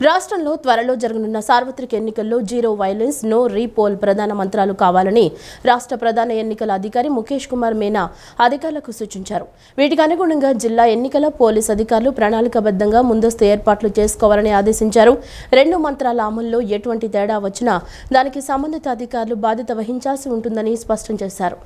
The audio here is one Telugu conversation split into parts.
రాష్ట్రంలో త్వరలో జరగనున్న సార్వత్రిక ఎన్నికల్లో జీరో వైలెన్స్ నో రీపోల్ ప్రధాన మంత్రాలు కావాలని రాష్ట్ర ప్రధాన ఎన్నికల అధికారి ముఖేష్ కుమార్ మీనా అధికారులకు సూచించారు. వీటికి అనుగుణంగా జిల్లా ఎన్నికల పోలీస్ అధికారులు ప్రణాళికాబద్ధంగా ముందస్తు ఏర్పాట్లు చేసుకోవాలని ఆదేశించారు. రెండు మంత్రాల అమల్లో ఎటువంటి తేడా వచ్చినా దానికి సంబంధిత అధికారులు బాధ్యత వహించాల్సి ఉంటుందని స్పష్టం చేశారు.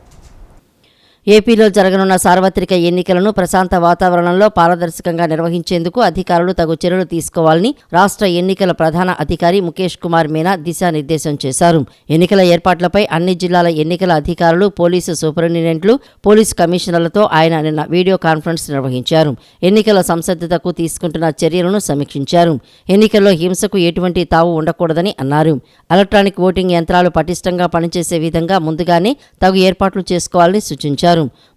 ఏపీలో జరగనున్న సార్వత్రిక ఎన్నికలను ప్రశాంత వాతావరణంలో పారదర్శకంగా నిర్వహించేందుకు అధికారులు తగు చర్యలు తీసుకోవాలని రాష్ట్ర ఎన్నికల ప్రధాన అధికారి ముఖేష్ కుమార్ మీనా దిశానిర్దేశం చేశారు. ఎన్నికల ఏర్పాట్లపై అన్ని జిల్లాల ఎన్నికల అధికారులు, పోలీసు సూపరింటెండెంట్లు, పోలీసు కమిషనర్లతో ఆయన నిన్న వీడియో కాన్ఫరెన్స్ నిర్వహించారు. ఎన్నికల సంసిద్ధతకు తీసుకుంటున్న చర్యలను సమీక్షించారు. ఎన్నికల్లో హింసకు ఎటువంటి తావు ఉండకూడదని అన్నారు. ఎలక్ట్రానిక్ ఓటింగ్ యంత్రాలు పటిష్టంగా పనిచేసే విధంగా ముందుగానే తగు ఏర్పాట్లు చేసుకోవాలని సూచించారు.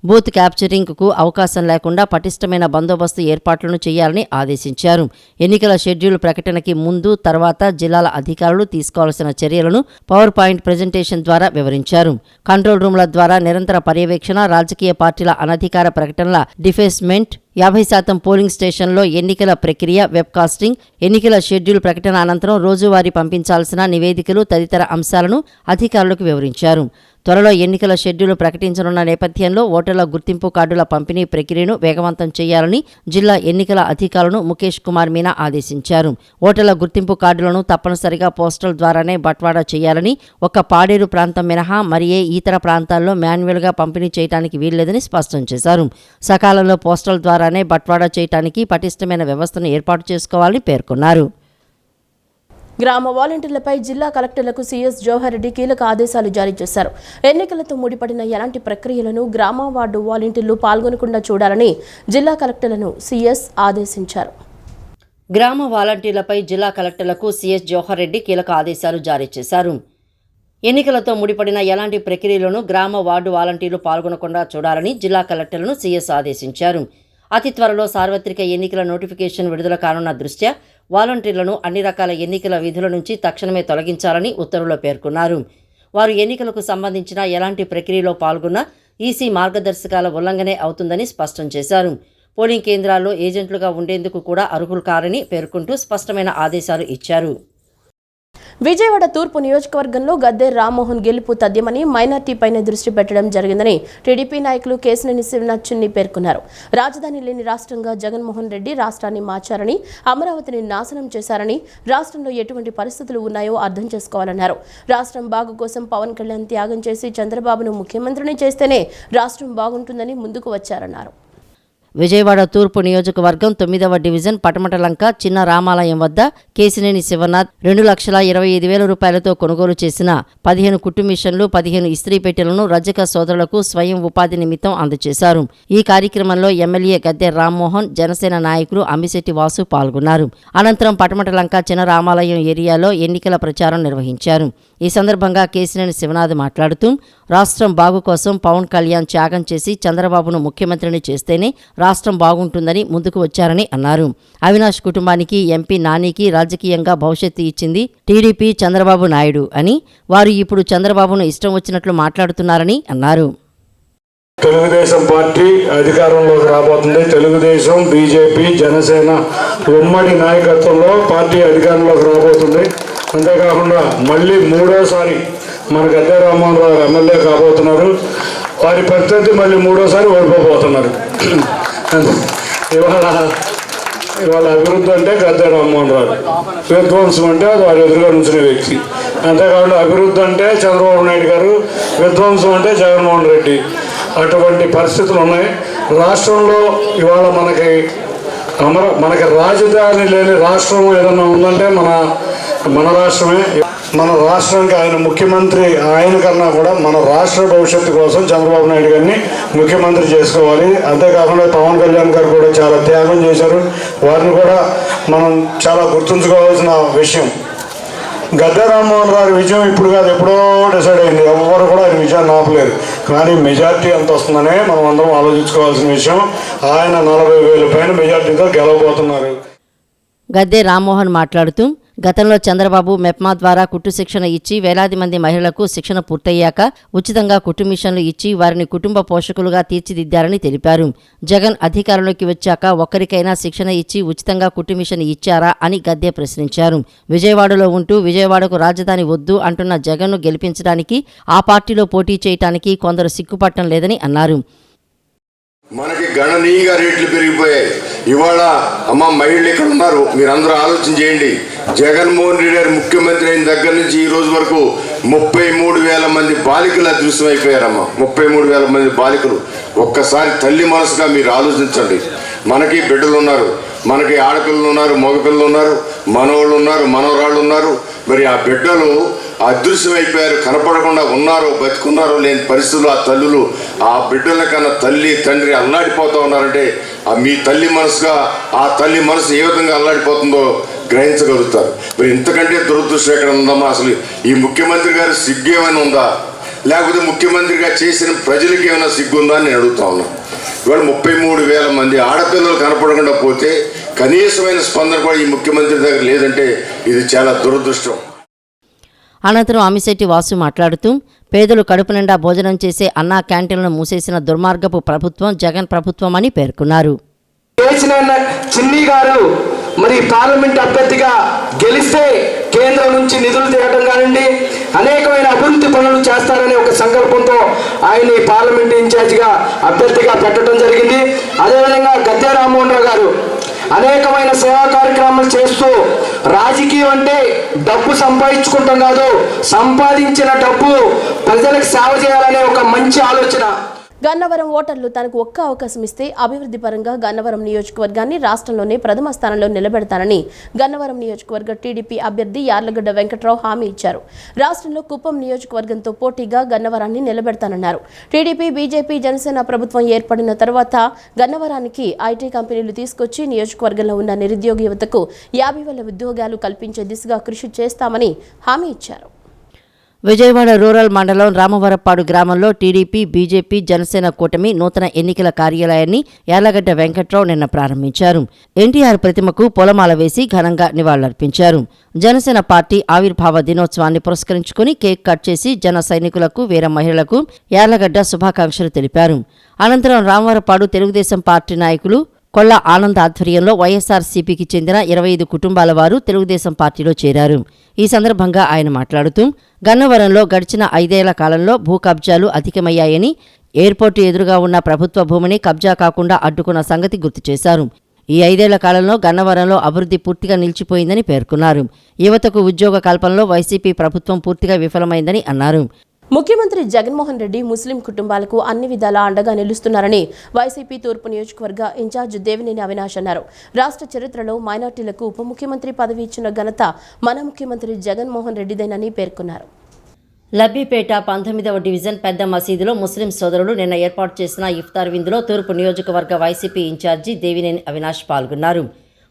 బూత్ క్యాప్చరింగ్ కు అవకాశం లేకుండా పటిష్టమైన బందోబస్తు ఏర్పాట్లను చేయాలని ఆదేశించారు. ఎన్నికల షెడ్యూల్ ప్రకటనకి ముందు, తర్వాత జిల్లాల అధికారులు తీసుకోవాల్సిన చర్యలను పవర్ పాయింట్ ప్రెజెంటేషన్ ద్వారా వివరించారు. కంట్రోల్ రూమ్ల ద్వారా నిరంతర పర్యవేక్షణ, రాజకీయ పార్టీల అనధికార ప్రకటనల డిఫేస్మెంట్, 50% పోలింగ్ స్టేషన్లో ఎన్నికల ప్రక్రియ, వెబ్కాస్టింగ్, ఎన్నికల షెడ్యూల్ ప్రకటన అనంతరం రోజువారీ పంపించాల్సిన నివేదికలు తదితర అంశాలను అధికారులకు వివరించారు. త్వరలో ఎన్నికల షెడ్యూల్ ప్రకటించనున్న నేపథ్యంలో ఓటర్ల గుర్తింపు కార్డుల పంపిణీ ప్రక్రియను వేగవంతం చేయాలని జిల్లా ఎన్నికల అధికారులను ముఖేష్ కుమార్ మీనా ఆదేశించారు. ఓటర్ల గుర్తింపు కార్డులను తప్పనిసరిగా పోస్టల్ ద్వారానే బట్వాడా చేయాలని, ఒక్క పాడేరు ప్రాంతం మినహా మరి ఏ ఇతర ప్రాంతాల్లో మాన్యువల్గా పంపిణీ చేయడానికి వీల్లేదని స్పష్టం చేశారు. సకాలంలో పోస్టల్ ద్వారానే బట్వాడా చేయడానికి పటిష్టమైన వ్యవస్థను ఏర్పాటు చేసుకోవాలని పేర్కొన్నారు. గ్రామ వాలంటీర్లపై జిల్లా కలెక్టర్లకు సీఎస్ జవహర్ రెడ్డి కీలక ఆదేశాలు జారీ చేశారు. ఎన్నికలతో ముడిపడిన ఎలాంటి ప్రక్రియలను గ్రామ వార్డు వాలంటీర్లు పాల్గొనకుండా చూడాలని జిల్లా కలెక్టర్లను సీఎస్ ఆదేశించారు. గ్రామ వాలంటీర్లపై జిల్లా కలెక్టర్లకు సీఎస్ జవహర్ రెడ్డి కీలక ఆదేశాలు జారీ చేశారు. ఎన్నికలతో ముడిపడిన ఎలాంటి ప్రక్రియలను గ్రామ వార్డు వాలంటీర్లు పాల్గొనకుండా చూడాలని జిల్లా కలెక్టర్లను సీఎస్ ఆదేశించారు. అతి త్వరలో సార్వత్రిక ఎన్నికల నోటిఫికేషన్ విడుదల కానున్న దృష్ట్యా వాలంటీర్లను అన్ని రకాల ఎన్నికల విధుల నుంచి తక్షణమే తొలగించాలని ఉత్తర్వులో పేర్కొన్నారు. వారు ఎన్నికలకు సంబంధించిన ఎలాంటి ప్రక్రియలో పాల్గొన్నా ఈసీ మార్గదర్శకాల ఉల్లంఘనే అవుతుందని స్పష్టం చేశారు. పోలింగ్ కేంద్రాల్లో ఏజెంట్లుగా ఉండేందుకు కూడా అర్హులు కారని పేర్కొంటూ స్పష్టమైన ఆదేశాలు ఇచ్చారు. విజయవాడ తూర్పు నియోజకవర్గంలో గద్దె రామ్మోహన్ గెలుపు తథ్యమని, మైనార్టీపైనే దృష్టి పెట్టడం జరిగిందని టీడీపీ నాయకులు కేశినేని శివనాథ్ చిన్ని పేర్కొన్నారు. రాజధాని లేని రాష్ట్రంగా జగన్మోహన్ రెడ్డి రాష్ట్రాన్ని మార్చారని, అమరావతిని నాశనం చేశారని, రాష్ట్రంలో ఎటువంటి పరిస్థితులు ఉన్నాయో అర్థం చేసుకోవాలన్నారు. రాష్ట్రం బాగు కోసం పవన్ కళ్యాణ్ త్యాగం చేసి చంద్రబాబును ముఖ్యమంత్రిని చేస్తేనే రాష్ట్రం బాగుంటుందని ముందుకు వచ్చారన్నారు. విజయవాడ తూర్పు నియోజకవర్గం 9వ డివిజన్ పటమటలంక చిన్న రామాలయం వద్ద కేశినేని శివనాథ్ 2,25,000 రూపాయలతో కొనుగోలు చేసిన 15 కుట్టు మిషన్లు, 15 ఇస్త్రీ పెట్టెలను రజక సోదరులకు స్వయం ఉపాధి నిమిత్తం అందజేశారు. ఈ కార్యక్రమంలో ఎమ్మెల్యే గద్దె రామ్మోహన్, జనసేన నాయకులు అమ్మిశెట్టి వాసు పాల్గొన్నారు. అనంతరం పటమటలంక చిన్న రామాలయం ఏరియాలో ఎన్నికల ప్రచారం నిర్వహించారు. ఈ సందర్భంగా కేశినేని శివనాథ్ మాట్లాడుతూ, రాష్ట్రం బాగు కోసం పవన్ కళ్యాణ్ త్యాగం చేసి చంద్రబాబును ముఖ్యమంత్రిని చేస్తేనే రాష్ట్రం బాగుంటుందని ముందుకు వచ్చారని అన్నారు. అవినాష్ కుటుంబానికి, ఎంపీ నానికి రాజకీయంగా భవిష్యత్తు ఇచ్చింది టీడీపీ, చంద్రబాబు నాయుడు అని, వారు ఇప్పుడు చంద్రబాబును ఇష్టం వచ్చినట్లు మాట్లాడుతున్నారని అన్నారు. తెలుగుదేశం పార్టీ అధికారంలోకి రాబోతుంది. తెలుగుదేశం, బీజేపీ, జనసేన ఉమ్మడి నాయకత్వంలో పార్టీ అధికారంలోకి రాబోతుంది. అంతేకాకుండా మళ్ళీ మూడోసారి మన గద్దె రామ్మోహన్ రావు ఎమ్మెల్యే కాబోతున్నారు. వారి ప్రత్యర్థి మళ్ళీ మూడోసారి ఓడిపోబోతున్నారు. ఇవాళ అభివృద్ధి అంటే గద్దె రామ్మోహన్ రావు, విధ్వంసం అంటే అది వారి ఎదురుగా నుంచిన వ్యక్తి. అంతేకాకుండా అభివృద్ధి అంటే చంద్రబాబు నాయుడు గారు, విధ్వంసం అంటే జగన్మోహన్ రెడ్డి. అటువంటి పరిస్థితులు ఉన్నాయి రాష్ట్రంలో. ఇవాళ మనకి రాజధాని లేని రాష్ట్రం ఏదన్నా ఉందంటే మన రాష్ట్రమే. మన రాష్ట్రానికి ఆయన ముఖ్యమంత్రి, ఆయన కన్నా కూడా మన రాష్ట్ర భవిష్యత్తు కోసం చంద్రబాబు నాయుడు గారిని ముఖ్యమంత్రి చేసుకోవాలి. అంతేకాకుండా పవన్ కళ్యాణ్ గారు కూడా చాలా త్యాగం చేశారు. వారిని కూడా మనం చాలా గుర్తుంచుకోవాల్సిన విషయం. గద్దె రామ్మోహన్ రావు విజయం ఇప్పుడు కాదు, ఎప్పుడో డిసైడ్ అయింది. ఎవరు కూడా ఆయన విజయాన్ని ఆపలేరు. కానీ మెజార్టీ ఎంత వస్తుందనే మనం అందరం ఆలోచించుకోవాల్సిన విషయం. ఆయన 40,000 పైన మెజార్టీతో గెలవబోతున్నారు. గద్దె రామ్మోహన్ మాట్లాడుతూ, గతంలో చంద్రబాబు మెప్మా ద్వారా కుట్టు శిక్షణ ఇచ్చి వేలాది మంది మహిళలకు శిక్షణ పూర్తయ్యాక ఉచితంగా కుట్టు మిషన్లు ఇచ్చి వారిని కుటుంబ పోషకులుగా తీర్చిదిద్దారని తెలిపారు. జగన్ అధికారంలోకి వచ్చాక ఒక్కరికైనా శిక్షణ ఇచ్చి ఉచితంగా కుట్టు మిషన్ ఇచ్చారా అని గద్దె ప్రశ్నించారు. విజయవాడలో ఉంటూ విజయవాడకు రాజధాని వద్దు అంటున్న జగన్ను గెలిపించడానికి ఆ పార్టీలో పోటీ చేయడానికి కొందరు సిగ్గుపట్టం లేదని అన్నారు. మనకి గణనీయంగా రేట్లు పెరిగిపోయాయి. ఇవాళ మహిళలు ఇక్కడ ఉన్నారు, మీరందరూ ఆలోచన చేయండి. జగన్మోహన్ రెడ్డి గారు ముఖ్యమంత్రి అయిన దగ్గర నుంచి ఈ రోజు వరకు 33,000 మంది బాలికలు అదృశ్యం అయిపోయారమ్మా. 33,000 మంది బాలికలు. ఒక్కసారి తల్లి మనసుగా మీరు ఆలోచించండి. మనకి బిడ్డలు ఉన్నారు, మనకి ఆడపిల్లలు ఉన్నారు, మగపిల్లలు ఉన్నారు, మనవాళ్ళు ఉన్నారు, మనవరాళ్ళు ఉన్నారు. మరి ఆ బిడ్డలు అదృశ్యమైపోయారు, కనపడకుండా ఉన్నారో బతుకున్నారో లేని పరిస్థితులు ఆ తల్లులు ఆ బిడ్డల కన్నా తల్లి తండ్రి అల్లాడిపోతూ ఉన్నారంటే మీ తల్లి మనసుగా ఆ తల్లి మనసు ఏ విధంగా అల్లాడిపోతుందో గ్రహించగలుగుతారు. మరి ఇంతకంటే దురదృష్టం ఎక్కడ ఉందమ్మా? అసలు ఈ ముఖ్యమంత్రి గారి సిగ్గు ఏమైనా ఉందా, లేకపోతే ముఖ్యమంత్రిగా చేసిన ప్రజలకి ఏమైనా సిగ్గు ఉందా అని నేను అడుగుతా ఉన్నాను. ఇవాళ 33,000 మంది ఆడపిల్లలు కనపడకుండా పోతే కనీసమైన స్పందన కూడా ఈ ముఖ్యమంత్రి దగ్గర లేదంటే ఇది చాలా దురదృష్టం. అనంతరం అమిశెట్టి వాసు మాట్లాడుతూ పేదలు కడుపు నిండా భోజనం చేసే అన్నా క్యాంటీన్లను మూసేసిన దుర్మార్గపు ప్రభుత్వం జగన్ ప్రభుత్వం అని పేర్కొన్నారు. చిన్ని గారు మరి పార్లమెంట్ అభ్యర్థిగా గెలిస్తే కేంద్రం నుంచి నిధులు తేవడం కానివ్వండి, అనేకమైన అభివృద్ధి పనులు చేస్తారనే ఒక సంకల్పంతో ఆయన్ని పార్లమెంట్ ఇన్ఛార్జిగా అభ్యర్థిగా పెట్టడం జరిగింది. అదేవిధంగా గద్దె రామ్మోహన్ రావు గారు అనేకమైన సేవా కార్యక్రమాలు చేస్తూ రాజకీయం అంటే డబ్బు సంపాదించుకుంటాం కాదు, సంపాదించిన డబ్బు ప్రజలకు సేవ చేయాలనే ఒక మంచి ఆలోచన. గన్నవరం ఓటర్లు తనకు ఒక్క అవకాశం ఇస్తే అభివృద్ధి పరంగా గన్నవరం నియోజకవర్గాన్ని రాష్ట్రంలోనే ప్రథమ స్థానంలో నిలబెడతానని గన్నవరం నియోజకవర్గ టీడీపీ అభ్యర్థి యార్లగడ్డ వెంకట్రావు హామీ ఇచ్చారు. రాష్ట్రంలో కుప్పం నియోజకవర్గంతో పోటీగా గన్నవరాన్ని నిలబెడతానన్నారు. టీడీపీ, బీజేపీ, జనసేన ప్రభుత్వం ఏర్పడిన తర్వాత గన్నవరానికి ఐటీ కంపెనీలు తీసుకొచ్చి నియోజకవర్గంలో ఉన్న నిరుద్యోగ యువతకు 50,000 ఉద్యోగాలు కల్పించే దిశగా కృషి చేస్తామని హామీ ఇచ్చారు. విజయవాడ రూరల్ మండలం రామవరప్పాడు గ్రామంలో టీడీపీ, బీజేపీ, జనసేన కూటమి నూతన ఎన్నికల కార్యాలయాన్ని యార్లగడ్డ వెంకట్రావు నిన్న ప్రారంభించారు. ఎన్టీఆర్ ప్రతిమకు పూలమాల వేసి ఘనంగా నివాళులర్పించారు. జనసేన పార్టీ ఆవిర్భావ దినోత్సవాన్ని పురస్కరించుకుని కేక్ కట్ చేసి జన సైనికులకు, వీర మహిళలకు యార్లగడ్డ శుభాకాంక్షలు తెలిపారు. అనంతరం రామవరప్పాడు తెలుగుదేశం పార్టీ నాయకులు కొల్ల ఆనంద్ ఆధ్వర్యంలో వైఎస్ఆర్సీపీకి చెందిన 25 కుటుంబాల వారు తెలుగుదేశం పార్టీలో చేరారు. ఈ సందర్భంగా ఆయన మాట్లాడుతూ గన్నవరంలో గడిచిన 5 ఏళ్ల కాలంలో భూ కబ్జాలు అధికమయ్యాయని, ఎయిర్పోర్టు ఎదురుగా ఉన్న ప్రభుత్వ భూమిని కబ్జా కాకుండా అడ్డుకున్న సంగతి గుర్తు చేశారు. ఈ 5 ఏళ్ల కాలంలో గన్నవరంలో అభివృద్ధి పూర్తిగా నిలిచిపోయిందని పేర్కొన్నారు. యువతకు ఉద్యోగ కల్పనలో వైసీపీ ప్రభుత్వం పూర్తిగా విఫలమైందని అన్నారు. ముఖ్యమంత్రి జగన్మోహన్ రెడ్డి ముస్లిం కుటుంబాలకు అన్ని విధాలా అండగా నిలుస్తున్నారని వైసీపీ తూర్పు నియోజకవర్గ ఇన్ఛార్జ్ దేవినేని అవినాష్ అన్నారు. రాష్ట్ర చరిత్రలో మైనార్టీలకు ఉప ముఖ్యమంత్రి పదవి ఇచ్చిన ఘనత మన ముఖ్యమంత్రి జగన్మోహన్ రెడ్డిదేనని పేర్కొన్నారు. లబ్బిపేట 19వ డివిజన్ పెద్ద మసీదులో ముస్లిం సోదరులు నిన్న ఏర్పాటు చేసిన ఇఫ్తార్ విందులో తూర్పు నియోజకవర్గ వైసీపీ ఇన్ఛార్జి దేవినేని అవినాష్ పాల్గొన్నారు.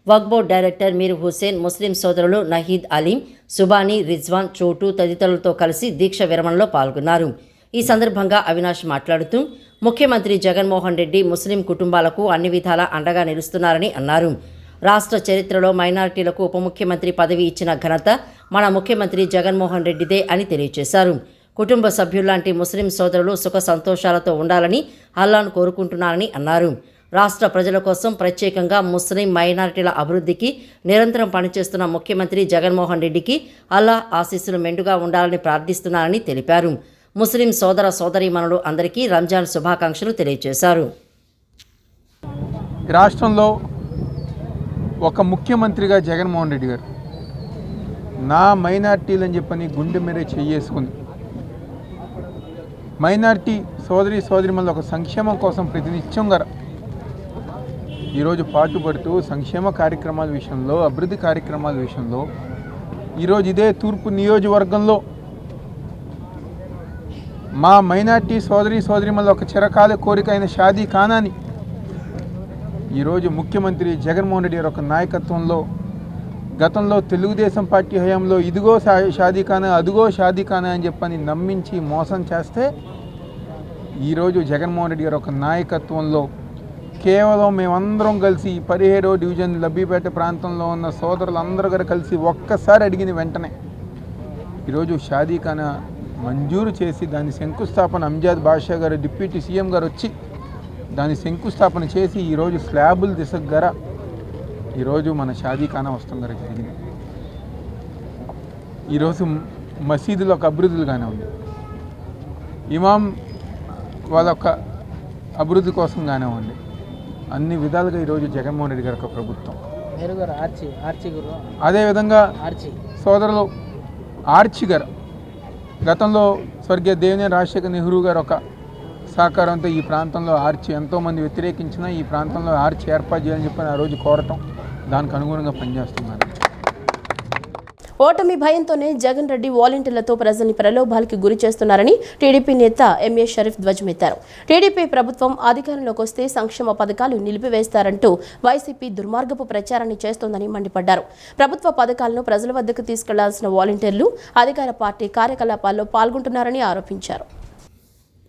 వక్ఫ్ బోర్డు డైరెక్టర్ మీర్ హుసేన్, ముస్లిం సోదరులు నహీద్ అలీం, సుబానీ, రిజ్వాన్, చోటు తదితరులతో కలిసి దీక్ష విరమణలో పాల్గొన్నారు. ఈ సందర్భంగా అవినాష్ మాట్లాడుతూ ముఖ్యమంత్రి జగన్మోహన్ రెడ్డి ముస్లిం కుటుంబాలకు అన్ని విధాలా అండగా నిలుస్తున్నారని అన్నారు. రాష్ట్ర చరిత్రలో మైనారిటీలకు ఉప ముఖ్యమంత్రి పదవి ఇచ్చిన ఘనత మన ముఖ్యమంత్రి జగన్మోహన్ రెడ్డిదే అని తెలియజేశారు. కుటుంబ సభ్యుల్లాంటి ముస్లిం సోదరులు సుఖ సంతోషాలతో ఉండాలని అల్లాను కోరుకుంటున్నారని అన్నారు. రాష్ట్ర ప్రజల కోసం ప్రత్యేకంగా ముస్లిం మైనారిటీల అభివృద్ధికి నిరంతరం పనిచేస్తున్న ముఖ్యమంత్రి జగన్మోహన్ రెడ్డికి అల్లా ఆశీస్సులు మెండుగా ఉండాలని ప్రార్థిస్తున్నారని తెలిపారు. ముస్లిం సోదర సోదరీమణులు అందరికీ రంజాన్ శుభాకాంక్షలు తెలియజేశారు. రాష్ట్రంలో ఒక ముఖ్యమంత్రిగా జగన్మోహన్ రెడ్డి గారు నా మైనార్టీలు అని చెప్పని గుండె మీదే చెయ్యేసుకుని మైనార్టీ సోదరీమణుల ఒక సంక్షేమం కోసం ప్రతినిత్యంగా ఈరోజు పాటుపడుతూ సంక్షేమ కార్యక్రమాల విషయంలో, అభివృద్ధి కార్యక్రమాల విషయంలో ఈరోజు ఇదే తూర్పు నియోజకవర్గంలో మా మైనార్టీ సోదరీమణుల ఒక చిరకాల కోరిక అయిన షాదీ ఖానాని ఈరోజు ముఖ్యమంత్రి జగన్మోహన్ రెడ్డి గారి ఒక నాయకత్వంలో గతంలో తెలుగుదేశం పార్టీ హయాంలో ఇదిగో షాదీ ఖానా, అదిగో షాదీ ఖానా అని చెప్పని నమ్మించి మోసం చేస్తే ఈరోజు జగన్మోహన్ రెడ్డి గారి ఒక నాయకత్వంలో కేవలం మేమందరం కలిసి 17వ డివిజన్ లబ్బిపేట ప్రాంతంలో ఉన్న సోదరులందరూ కూడా కలిసి ఒక్కసారి అడిగిన వెంటనే ఈరోజు షాదీఖానా మంజూరు చేసి దాని శంకుస్థాపన అంజాద్ బాషా గారు డిప్యూటీ సీఎం గారు వచ్చి దాని శంకుస్థాపన చేసి ఈరోజు స్లాబుల దిశగా ఈరోజు మన షాదీఖానా వస్తాం గారు జరిగింది. ఈరోజు మసీదులో ఒక అభివృద్ధులుగానే ఉంది, ఇమాం వాళ్ళ యొక్క అభివృద్ధి కోసంగానే ఉంది. అన్ని విధాలుగా ఈరోజు జగన్మోహన్ రెడ్డి గారి యొక్క ప్రభుత్వం. అదేవిధంగా సోదరులు ఆర్చి గారు గతంలో స్వర్గీయ దేవినేని రాజశేఖర్ నెహ్రూ గారు ఒక సహకారంతో ఈ ప్రాంతంలో ఆర్చి ఎంతోమంది వ్యతిరేకించినా ఈ ప్రాంతంలో ఆర్చి ఏర్పాటు చేయాలని చెప్పి ఆ రోజు కోరటం, దానికి అనుగుణంగా పనిచేస్తున్నారు. ఓటమి భయంతోనే జగన్ రెడ్డి వాలంటీర్లతో ప్రజల్ని ప్రలోభాలకి గురి చేస్తున్నారని టీడీపీ నేత ఎంఏ షరీఫ్ ధ్వజమెత్తారు. టీడీపీ ప్రభుత్వం అధికారంలోకి వస్తే సంక్షేమ పథకాలు నిలిపివేస్తారంటూ వైసీపీ దుర్మార్గపు ప్రచారాన్ని చేస్తోందని మండిపడ్డారు. ప్రభుత్వ పథకాలను ప్రజల వద్దకు తీసుకెళ్లాల్సిన వాలంటీర్లు అధికార పార్టీ కార్యకలాపాల్లో పాల్గొంటున్నారని ఆరోపించారు.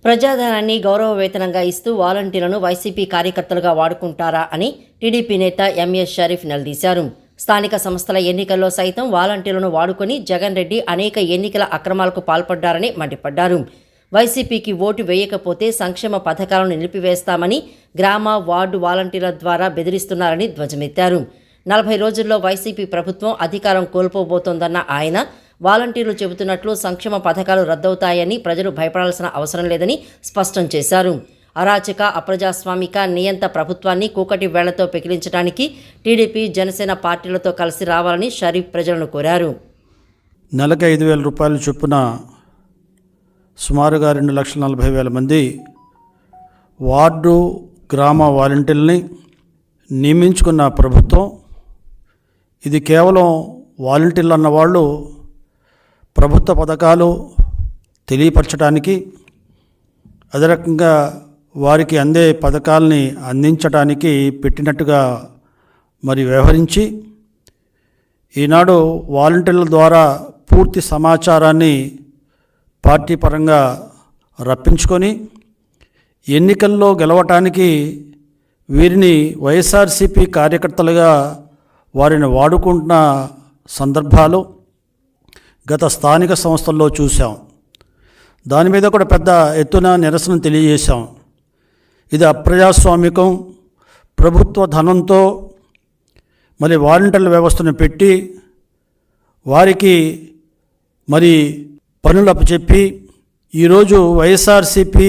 ప్రజాధనాన్ని గౌరవ వేతనంగా ఇస్తూ వాలంటీర్లను వైసీపీ కార్యకర్తలుగా వాడుకుంటారా అని టీడీపీ నేత ఎంఏ షరీఫ్ నిలదీశారు. స్థానిక సంస్థల ఎన్నికల్లో సైతం వాలంటీర్లను వాడుకొని జగన్ రెడ్డి అనేక ఎన్నికల అక్రమాలకు పాల్పడ్డారని మండిపడ్డారు. వైసీపీకి ఓటు వేయకపోతే సంక్షేమ పథకాలను నిలిపివేస్తామని గ్రామ వార్డు వాలంటీర్ల ద్వారా బెదిరిస్తున్నారని ధ్వజమెత్తారు. 40 రోజుల్లో వైసీపీ ప్రభుత్వం అధికారం కోల్పోబోతోందన్న ఆయన వాలంటీర్లు చెబుతున్నట్లు సంక్షేమ పథకాలు రద్దవుతాయని ప్రజలు భయపడాల్సిన అవసరం లేదని స్పష్టం చేశారు. అరాచక అప్రజాస్వామిక నియంత ప్రభుత్వాన్ని కూకటి వేళ్లతో పెకిలించడానికి టీడీపీ జనసేన పార్టీలతో కలిసి రావాలని షరీఫ్ ప్రజలను కోరారు. నెలకు 5,000 రూపాయల చొప్పున సుమారుగా 2,40,000 మంది వార్డు గ్రామ వాలంటీర్లని నియమించుకున్న ప్రభుత్వం ఇది కేవలం వాలంటీర్లు అన్నవాళ్ళు ప్రభుత్వ పథకాలు తెలియపరచడానికి, అదే రకంగా వారికి అందే పథకాలని అందించడానికి పెట్టినట్టుగా మరి వ్యవహరించి ఈనాడు వాలంటీర్ల ద్వారా పూర్తి సమాచారాన్ని పార్టీ పరంగా రప్పించుకొని ఎన్నికల్లో గెలవటానికి వీరిని వైఎస్ఆర్సీపీ కార్యకర్తలుగా వారిని వాడుకుంటున్న సందర్భాలు గత స్థానిక సంస్థల్లో చూసాం. దాని మీద కూడా పెద్ద ఎత్తున నిరసన తెలియజేశాం. ఇది అప్రజాస్వామికం, ప్రభుత్వ ధనంతో మరి వాలంటీర్ల వ్యవస్థను పెట్టి వారికి మరి పనులు అప్పచెప్పి ఈరోజు వైఎస్ఆర్సీపీ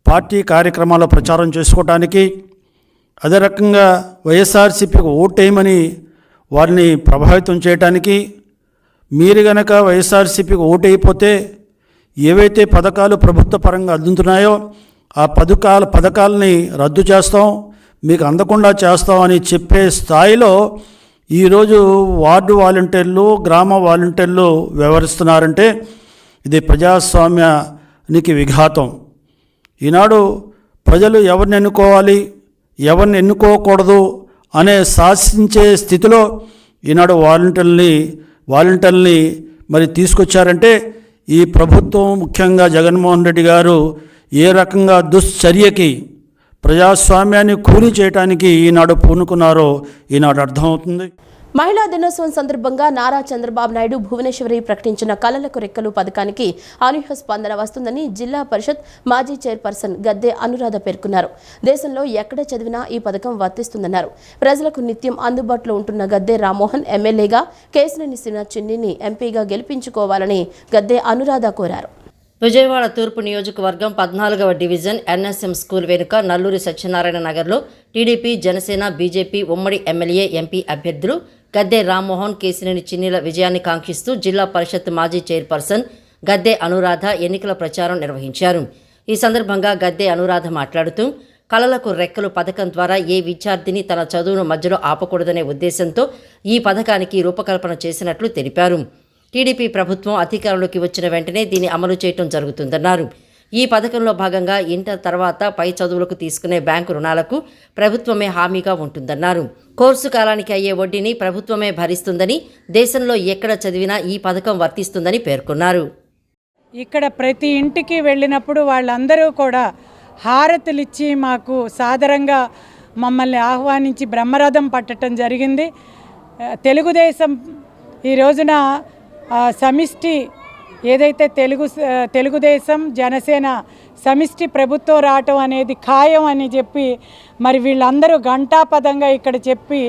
పార్టీ కార్యక్రమాల ప్రచారం చేసుకోవటానికి, అదే రకంగా వైఎస్ఆర్సీపీకి ఓటేయమని వారిని ప్రభావితం చేయడానికి, మీరు గనక వైఎస్ఆర్సీపీకి ఓటైపోతే ఏవైతే పథకాలు ప్రభుత్వ పరంగా అందుతున్నాయో ఆ పథకాలని రద్దు చేస్తాం, మీకు అందకుండా చేస్తామని చెప్పే స్థాయిలో ఈరోజు వార్డు వాలంటీర్లు గ్రామ వాలంటీర్లు వ్యవహరిస్తున్నారంటే ఇది ప్రజాస్వామ్యానికి విఘాతం. ఈనాడు ప్రజలు ఎవరిని ఎన్నుకోవాలి ఎవరిని ఎన్నుకోకూడదు అనే శాసించే స్థితిలో ఈనాడు వాలంటీర్లని మరి తీసుకొచ్చారంటే ఈ ప్రభుత్వం ముఖ్యంగా జగన్మోహన్ రెడ్డి గారు ఏ రకంగా దుశ్చర్యకి ప్రజాస్వామ్యాన్ని కూలి చేయడానికి ఈనాడు పూనుకున్నారో ఈనాడు అర్థమవుతుంది. మహిళా దినోత్సవం సందర్భంగా నారా చంద్రబాబు నాయుడు భువనేశ్వరి ప్రకటించిన కళలకు రెక్కలు పథకానికి అనూహ్య స్పందన వస్తుందని జిల్లా పరిషత్ మాజీ చైర్పర్సన్ గద్దె అనురాధ పేర్కొన్నారు. దేశంలో ఎక్కడ చదివినా ఈ పథకం వర్తిస్తుందన్నారు. ప్రజలకు నిత్యం అందుబాటులో ఉంటున్న గద్దె రామ్మోహన్ ఎమ్మెల్యేగా కేశినేని చిన్నిని ఎంపీగా గెలిపించుకోవాలని గద్దె అనురాధ కోరారు. విజయవాడ తూర్పు నియోజకవర్గం 14వ డివిజన్ ఎన్ఎస్ఎం స్కూల్ వెనుక నల్లూరి సత్యనారాయణ నగర్లో టీడీపీ జనసేన బీజేపీ ఉమ్మడి ఎమ్మెల్యే ఎంపీ అభ్యర్థులు గద్దె రామ్మోహన్ కేశినేని చిన్నిల విజయాన్ని కాంక్షిస్తూ జిల్లా పరిషత్ మాజీ చైర్పర్సన్ గద్దె అనురాధ ఎన్నికల ప్రచారం నిర్వహించారు. ఈ సందర్భంగా గద్దె అనురాధ మాట్లాడుతూ కళలకు రెక్కలు పథకం ద్వారా ఏ విద్యార్థిని తన చదువును మధ్యలో ఆపకూడదనే ఉద్దేశంతో ఈ పథకానికి రూపకల్పన చేసినట్లు తెలిపారు. టీడీపీ ప్రభుత్వం అధికారంలోకి వచ్చిన వెంటనే దీన్ని అమలు చేయడం జరుగుతుందన్నారు. ఈ పథకంలో భాగంగా ఇంటర్ తర్వాత పై చదువులకు తీసుకునే బ్యాంకు రుణాలకు ప్రభుత్వమే హామీగా ఉంటుందన్నారు. కోర్సు కాలానికి అయ్యే వడ్డీని ప్రభుత్వమే భరిస్తుందని, దేశంలో ఎక్కడ చదివినా ఈ పథకం వర్తిస్తుందని పేర్కొన్నారు. ఇక్కడ ప్రతి ఇంటికి వెళ్ళినప్పుడు వాళ్ళందరూ కూడా హారతులిచ్చి మాకు సాదరంగా మమ్మల్ని ఆహ్వానించి బ్రహ్మరథం పట్టడం జరిగింది. తెలుగుదేశం ఈ రోజున సమిష్టి ఏదైతే తెలుగుదేశం జనసేన సమిష్టి ప్రభుత్వం రావటం అనేది ఖాయం అని చెప్పి మరి వీళ్ళందరూ ఘంటాపదంగా ఇక్కడ చెప్పి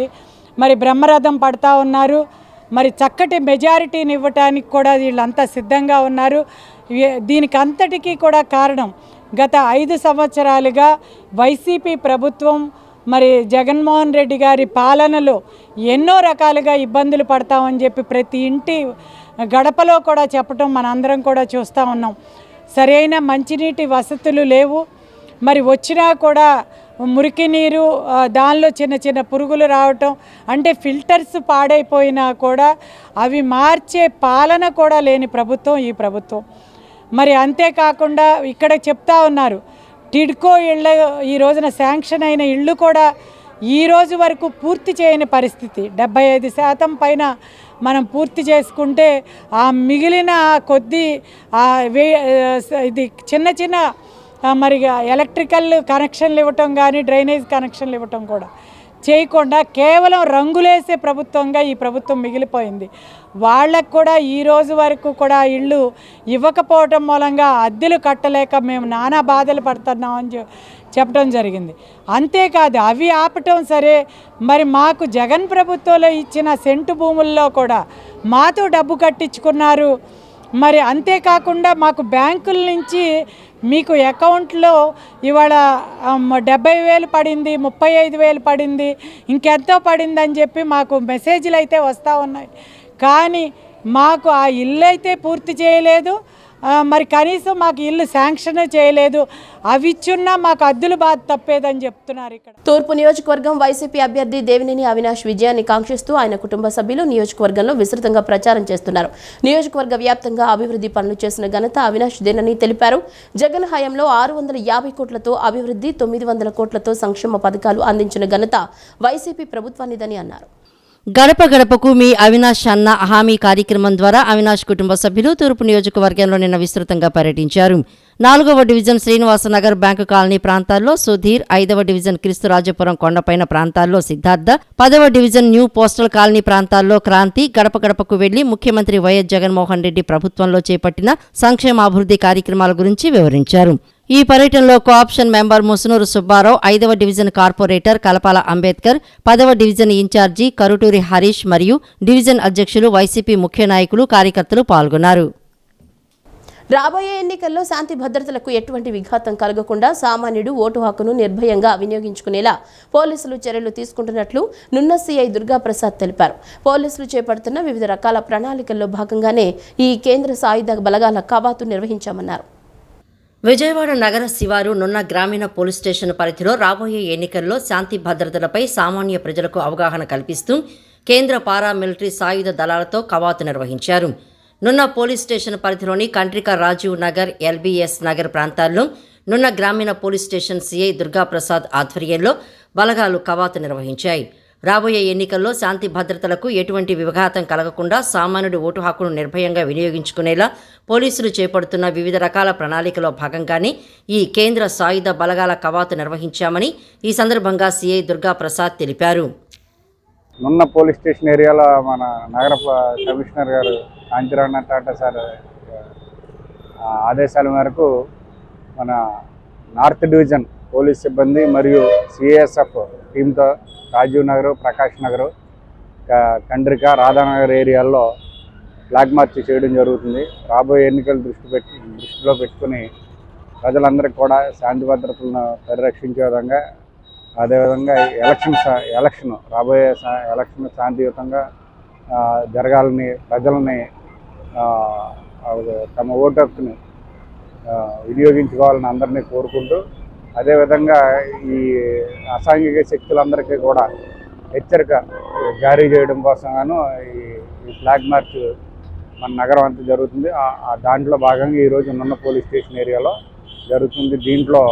మరి బ్రహ్మరథం పడతా ఉన్నారు. మరి చక్కటి మెజారిటీని ఇవ్వటానికి కూడా వీళ్ళంతా సిద్ధంగా ఉన్నారు. దీనికి అంతటికీ కూడా కారణం గత 5 సంవత్సరాలుగా వైసీపీ ప్రభుత్వం మరి జగన్మోహన్ రెడ్డి గారి పాలనలో ఎన్నో రకాలుగా ఇబ్బందులు పడతామని చెప్పి ప్రతి ఇంటి గడపలో కూడా చెప్పటం మనందరం కూడా చూస్తూ ఉన్నాం. సరైన మంచినీటి వసతులు లేవు. మరి వచ్చినా కూడా మురికి నీరు, దానిలో చిన్న చిన్న పురుగులు రావటం, అంటే ఫిల్టర్స్ పాడైపోయినా కూడా అవి మార్చే పాలన కూడా లేని ప్రభుత్వం ఈ ప్రభుత్వం. మరి అంతేకాకుండా ఇక్కడ చెప్తా ఉన్నారు టిడ్కో ఇళ్ళు ఈ రోజున శాంక్షన్ అయిన ఇళ్ళు కూడా ఈ రోజు వరకు పూర్తి చేయని పరిస్థితి. 75% పైన మనం పూర్తి చేసుకుంటే ఆ మిగిలిన కొద్ది ఇది చిన్న చిన్న మరి ఎలక్ట్రికల్ కనెక్షన్లు ఇవ్వటం కానీ డ్రైనేజ్ కనెక్షన్లు ఇవ్వటం కూడా చేయకుండా కేవలం రంగులేసే ప్రభుత్వంగా ఈ ప్రభుత్వం మిగిలిపోయింది. వాళ్ళకు కూడా ఈ రోజు వరకు కూడా ఇళ్ళు ఇవ్వకపోవటం మూలంగా అద్దెలు కట్టలేక మేము నానా బాధలు పడుతున్నామని చెప్పడం జరిగింది. అంతేకాదు అవి ఆపటం సరే, మరి మాకు జగన్ ప్రభుత్వంలో ఇచ్చిన సెంటు భూముల్లో కూడా మాతో డబ్బు కట్టించుకున్నారు. మరి అంతేకాకుండా మాకు బ్యాంకుల నుంచి మీకు అకౌంట్లో ఇవాళ 70,000 పడింది, 35,000 పడింది, ఇంకెంతో పడింది అని చెప్పి మాకు మెసేజ్లు అయితే వస్తూ ఉన్నాయి. కానీ మాకు ఆ ఇల్లు అయితే పూర్తి చేయలేదు. మరి కనీసం మాకు ఇల్లు శాంక్షన్ చేయలేదు. అవి ఇచ్చున్నా మాకు అద్దులు బాధ తప్పేదని చెప్తున్నారు. ఇక్కడ తూర్పు నియోజకవర్గం వైసీపీ అభ్యర్థి దేవినేని అవినాష్ విజయాన్ని కాంక్షిస్తూ ఆయన కుటుంబ సభ్యులు నియోజకవర్గంలో విస్తృతంగా ప్రచారం చేస్తున్నారు. నియోజకవర్గ వ్యాప్తంగా అభివృద్ధి పనులు చేసిన ఘనత అవినాష్ దేనని తెలిపారు. జగన్ హయాంలో 650 కోట్లతో అభివృద్ధి, 900 కోట్లతో సంక్షేమ పథకాలు అందించిన ఘనత వైసీపీ ప్రభుత్వానిదని అన్నారు. గడప గడపకు మీ అవినాష్ అన్న హామీ కార్యక్రమం ద్వారా అవినాష్ కుటుంబ సభ్యులు తూర్పు నియోజకవర్గంలో నిన్న విస్తృతంగా పర్యటించారు. 4వ డివిజన్ శ్రీనివాసనగర్ బ్యాంకు కాలనీ ప్రాంతాల్లో సుధీర్, 5వ డివిజన్ క్రీస్తురాజపురం కొండపైన ప్రాంతాల్లో సిద్ధార్థ, 10వ డివిజన్ న్యూ పోస్టల్ కాలనీ ప్రాంతాల్లో క్రాంతి గడప గడపకు వెళ్లి ముఖ్యమంత్రి వైఎస్ జగన్మోహన్ రెడ్డి ప్రభుత్వంలో చేపట్టిన సంక్షేమాభివృద్ధి కార్యక్రమాల గురించి వివరించారు. ఈ పర్యటనలో కోఆప్షన్ మెంబర్ ముసునూరు సుబ్బారావు, 5వ డివిజన్ కార్పొరేటర్ కలపాల అంబేద్కర్, 10వ డివిజన్ ఇన్ఛార్జి కరుటూరి హరీష్ మరియు డివిజన్ అధ్యక్షులు వైసీపీ ముఖ్య నాయకులు, కార్యకర్తలు పాల్గొన్నారు. రాబోయే ఎన్నికల్లో శాంతి భద్రతలకు ఎటువంటి విఘాతం కలగకుండా సామాన్యుడు ఓటు హక్కును నిర్భయంగా వినియోగించుకునేలా పోలీసులు చర్యలు తీసుకుంటున్నట్లు నున్న సీఐ దుర్గాప్రసాద్ తెలిపారు. పోలీసులు చేపడుతున్న వివిధ రకాల ప్రణాళికల్లో భాగంగానే ఈ కేంద్ర సాయుధ బలగాల కవాతు నిర్వహించామన్నారు. విజయవాడ నగర శివారు నున్న గ్రామీణ పోలీస్ స్టేషన్ పరిధిలో రాబోయే ఎన్నికల్లో శాంతి భద్రతలపై సామాన్య ప్రజలకు అవగాహన కల్పిస్తూ కేంద్ర పారామిలిటరీ సాయుధ దళాలతో కవాతు నిర్వహించారు. నున్న పోలీస్ స్టేషన్ పరిధిలోని కంట్రిక రాజీవ్ నగర్, ఎల్బీఎస్ నగర్ ప్రాంతాల్లో నున్న గ్రామీణ పోలీస్ స్టేషన్ సీఐ దుర్గాప్రసాద్ ఆధ్వర్యంలో బలగాలు కవాతు నిర్వహించాయి. రాబోయే ఎన్నికల్లో శాంతి భద్రతలకు ఎటువంటి విఘాతం కలగకుండా సామాన్యుడి ఓటు హక్కును నిర్భయంగా వినియోగించుకునేలా పోలీసులు చేపడుతున్న వివిధ రకాల ప్రణాళికలో భాగంగానే ఈ కేంద్ర సాయుధ బలగాల కవాతు నిర్వహించామని ఈ సందర్భంగా సీఐ దుర్గాప్రసాద్ తెలిపారు. నున్న పోలీస్ స్టేషన్ ఏరియాలో మన నగర కమిషనర్ గారు కాంతిరాణ టాటా సార్ ఆదేశాల మేరకు మన నార్త్ డివిజన్ పోలీస్ సిబ్బంది మరియు సిఎస్ఎఫ్ టీంతో రాజీవ్ నగర్, ప్రకాష్ నగర్, కండ్రిక, రాధానగర్ ఏరియాల్లో ఫ్లాగ్ మార్చ్ చేయడం జరుగుతుంది. రాబోయే ఎన్నికలు దృష్టిలో పెట్టుకుని ప్రజలందరికీ కూడా శాంతి భద్రతలను పరిరక్షించే విధంగా, అదేవిధంగా రాబోయే ఎలక్షన్ శాంతియుతంగా జరగాలని, ప్రజలని తమ ఓటు హక్కుని వినియోగించుకోవాలని అందరినీ కోరుకుంటూ, అదేవిధంగా ఈ అసాంఘిక శక్తులందరికీ కూడా హెచ్చరిక జారీ చేయడం కోసం గాను ఈ ఫ్లాగ్ మార్చ్ మన నగరం అంతా జరుగుతుంది. దాంట్లో భాగంగా ఈరోజు నున్న పోలీస్ స్టేషన్ ఏరియాలో జరుగుతుంది. దీంట్లో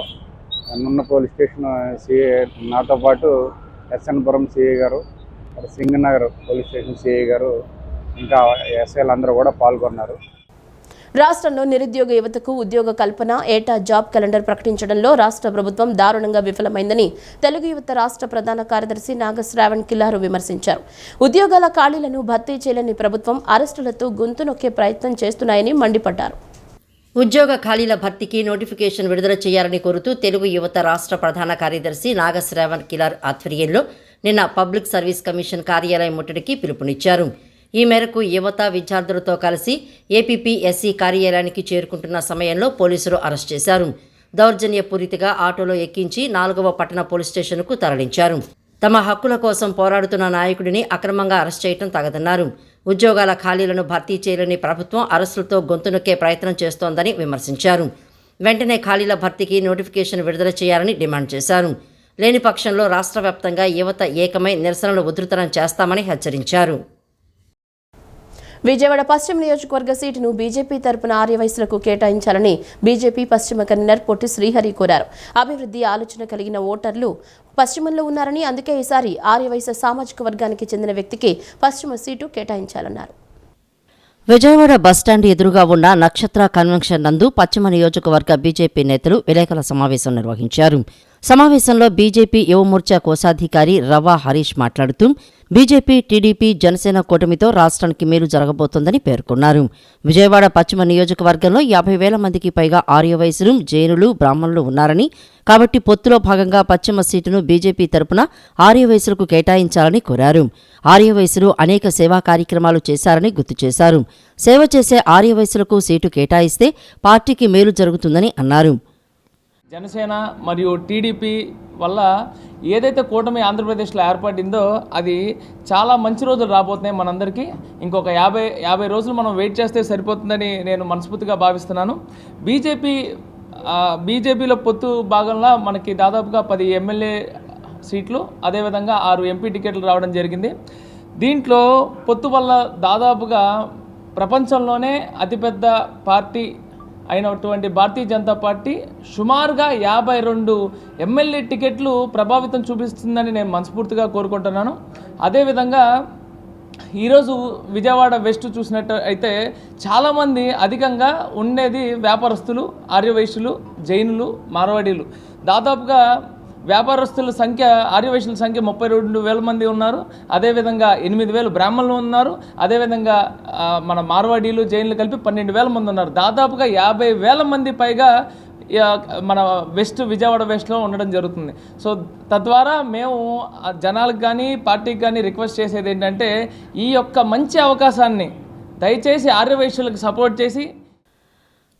నున్న పోలీస్ స్టేషన్ సిఐ, నాతో పాటు ఎస్ఎన్పురం సిఐ గారు, సింగనగర్ పోలీస్ స్టేషన్ సిఐ గారు, ఇంకా ఎస్ఐలు అందరూ కూడా పాల్గొన్నారు. రాష్ట్రంలో నిరుద్యోగ యువతకు ఉద్యోగ కల్పన ఏటా జాబ్ క్యాలెండర్ ప్రకటించడంలో రాష్ట్ర ప్రభుత్వం దారుణంగా విఫలమైందని తెలుగు యువత రాష్ట్ర ప్రధాన కార్యదర్శి నాగశ్రావణ్ కిల్లారు విమర్శించారు. ఉద్యోగాల ఖాళీలను భర్తీ చేయలేని ప్రభుత్వం అరెస్టులతో గొంతు నొక్కే ప్రయత్నం చేస్తున్నాయని మండిపడ్డారు. ఉద్యోగ ఖాళీల భర్తీకి నోటిఫికేషన్ విడుదల చేయాలని కోరుతూ తెలుగు యువత రాష్ట్ర ప్రధాన కార్యదర్శి నాగశ్రావణ్ కిల్లార్ ఆధ్వర్యంలో నిన్న పబ్లిక్ సర్వీస్ కమిషన్ కార్యాలయం ముట్టడికి పిలుపునిచ్చారు. ఈ మేరకు యువత విద్యార్థులతో కలిసి ఏపీపీఎస్సీ కార్యాలయానికి చేరుకుంటున్న సమయంలో పోలీసులు అరెస్ట్ చేశారు. దౌర్జన్యపూరితగా ఆటోలో ఎక్కించి 4వ పట్టణ పోలీస్ స్టేషన్కు తరలించారు. తమ హక్కుల కోసం పోరాడుతున్న నాయకుడిని అక్రమంగా అరెస్ట్ చేయడం తగదన్నారు. ఉద్యోగాల ఖాళీలను భర్తీ చేయలేని ప్రభుత్వం అరెస్టులతో గొంతు నొక్కే ప్రయత్నం చేస్తోందని విమర్శించారు. వెంటనే ఖాళీల భర్తీకి నోటిఫికేషన్ విడుదల చేయాలని డిమాండ్ చేశారు. లేని పక్షంలో రాష్ట్ర వ్యాప్తంగా యువత ఏకమై నిరసనలు ఉధృతం చేస్తామని హెచ్చరించారు. విజయవాడ పశ్చిమ నియోజకవర్గ సీటును బీజేపీ తరపున ఆర్యవైశ్యులకు కేటాయించాలని బీజేపీ పశ్చిమ కన్వీనర్ పొట్టి శ్రీహరి కోరారు. అభివృద్ధి ఆలోచన కలిగిన ఓటర్లు పశ్చిమంలో ఉన్నారని, అందుకే ఈసారి ఆర్యవైశ్య సామాజిక వర్గానికి చెందిన వ్యక్తికి పశ్చిమ సీటు కేటాయించాలన్నారు. విజయవాడ బస్టాండ్ ఎదురుగా ఉన్న నక్షత్ర కన్వెన్షన్ నందు పశ్చిమ నియోజకవర్గ బీజేపీ నేతలు విలేకరుల సమావేశం నిర్వహించారు. సమావేశంలో బీజేపీ యువమోర్చా కోశాధికారి రవా హరీష్ మాట్లాడుతూ బీజేపీ, టీడీపీ, జనసేన కూటమితో రాష్ట్రానికి మేలు జరగబోతోందని పేర్కొన్నారు. విజయవాడ పశ్చిమ నియోజకవర్గంలో 50,000 మందికి పైగా ఆర్యవైశ్యులు, జైనులు, బ్రాహ్మణులు ఉన్నారని, కాబట్టి పొత్తులో భాగంగా పశ్చిమ సీటును బీజేపీ తరపున ఆర్యవైశ్యులకు కేటాయించాలని కోరారు. ఆర్యవైశ్యులు అనేక సేవా కార్యక్రమాలు చేశారని గుర్తు చేశారు. సేవ చేసే ఆర్యవైశ్యులకు సీటు కేటాయిస్తే పార్టీకి మేలు జరుగుతుందని అన్నారు. జనసేన మరియు టీడీపీ వల్ల ఏదైతే కూటమి ఆంధ్రప్రదేశ్లో ఏర్పడిందో అది చాలా మంచి రోజులు రాబోతున్నాయి మనందరికీ. ఇంకొక 50 రోజులు మనం వెయిట్ చేస్తే సరిపోతుందని నేను మనస్ఫూర్తిగా భావిస్తున్నాను. బీజేపీలో పొత్తు భాగంలో మనకి దాదాపుగా 10 ఎమ్మెల్యే సీట్లు, అదేవిధంగా 6 ఎంపీ టికెట్లు రావడం జరిగింది. దీంట్లో పొత్తు వల్ల దాదాపుగా ప్రపంచంలోనే అతిపెద్ద పార్టీ అయినటువంటి భారతీయ జనతా పార్టీ సుమారుగా 52 ఎమ్మెల్యే టికెట్లు ప్రభావితం చూపిస్తుందని నేను మనస్ఫూర్తిగా కోరుకుంటున్నాను. అదేవిధంగా ఈరోజు విజయవాడ వెస్ట్ చూసినట్టు అయితే చాలామంది అధికంగా ఉండేది వ్యాపారస్తులు, ఆర్యవైశ్యులు, జైనులు, మార్వాడీలు. దాదాపుగా వ్యాపారస్తుల సంఖ్య, ఆర్యవైశ్యుల సంఖ్య 32,000 మంది ఉన్నారు. అదేవిధంగా 8,000 బ్రాహ్మణులు ఉన్నారు. అదేవిధంగా మన మార్వాడీలు, జైన్లు కలిపి 12,000 మంది ఉన్నారు. దాదాపుగా 50,000 మంది పైగా మన విజయవాడ వెస్ట్లో ఉండడం జరుగుతుంది. సో తద్వారా మేము జనాలకు కానీ పార్టీకి కానీ రిక్వెస్ట్ చేసేది ఏంటంటే, ఈ యొక్క మంచి అవకాశాన్ని దయచేసి ఆర్యవైశ్యులకు సపోర్ట్ చేసి.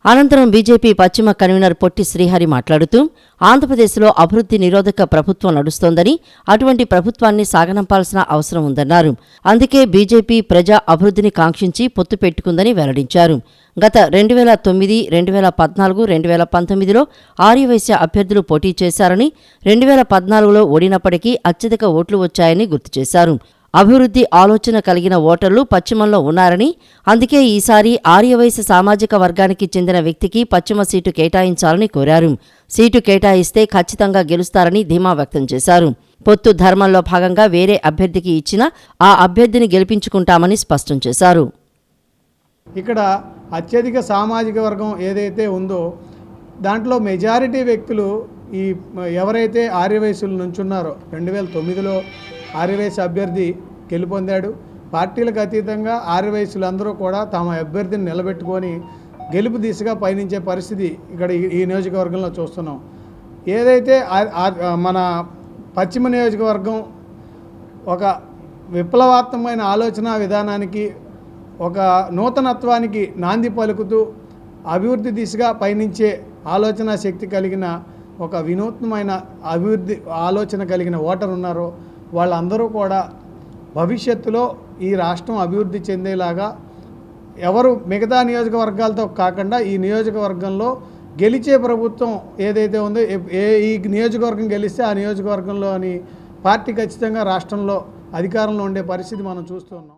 అనంతరం బీజేపీ పశ్చిమ కన్వీనర్ పొట్టి శ్రీహరి మాట్లాడుతూ ఆంధ్రప్రదేశ్లో అభివృద్ధి నిరోధక ప్రభుత్వం నడుస్తోందని, అటువంటి ప్రభుత్వాన్ని సాగనంపాల్సిన అవసరం ఉందన్నారు. అందుకే బీజేపీ ప్రజా అభివృద్ధిని కాంక్షించి పొత్తు పెట్టుకుందని వెల్లడించారు. గత 2009, 2014, 2019లో ఆర్యవైశ్య అభ్యర్థులు పోటీ చేశారని, 2014లో ఓడినప్పటికీ అత్యధిక ఓట్లు వచ్చాయని గుర్తు చేశారు. అభివృద్ధి ఆలోచన కలిగిన ఓటర్లు పశ్చిమంలో ఉన్నారని, అందుకే ఈసారి ఆర్యవైశ్య సామాజిక వర్గానికి చెందిన వ్యక్తికి పశ్చిమ సీటు కేటాయించాలని కోరారు. సీటు కేటాయిస్తే ఖచ్చితంగా గెలుస్తారని ధీమా వ్యక్తం చేశారు. పొత్తు ధర్మంలో భాగంగా వేరే అభ్యర్థికి ఇచ్చినా ఆ అభ్యర్థిని గెలిపించుకుంటామని స్పష్టం చేశారు. ఇక్కడ అత్యధిక సామాజిక వర్గం ఏదైతే ఉందో దాంట్లో మెజారిటీ వ్యక్తులు ఈ ఎవరైతే ఆర్యవైశ్యులు నుంచున్నారో 2009లో ఆర్యవైశ్య అభ్యర్థి గెలుపొందాడు. పార్టీలకు అతీతంగా ఆర్యవైశ్యులందరూ కూడా తమ అభ్యర్థిని నిలబెట్టుకొని గెలుపు దిశగా పయనించే పరిస్థితి ఇక్కడ ఈ నియోజకవర్గంలో చూస్తున్నాం. ఏదైతే మన పశ్చిమ నియోజకవర్గం ఒక విప్లవాత్మకమైన ఆలోచన విధానానికి, ఒక నూతనత్వానికి నాంది పలుకుతూ అభివృద్ధి దిశగా పయనించే ఆలోచన శక్తి కలిగిన ఒక వినూత్నమైన అభివృద్ధి ఆలోచన కలిగిన ఓటర్ ఉన్నారో వాళ్ళందరూ కూడా భవిష్యత్తులో ఈ రాష్ట్రం అభివృద్ధి చెందేలాగా ఎవరు మిగతా నియోజకవర్గాలతో కాకుండా ఈ నియోజకవర్గంలో గెలిచే ప్రభుత్వం ఏదైతే ఉందో, ఈ నియోజకవర్గం గెలిస్తే ఆ నియోజకవర్గంలోని పార్టీ ఖచ్చితంగా రాష్ట్రంలో అధికారంలో ఉండే పరిస్థితి మనం చూస్తున్నాం.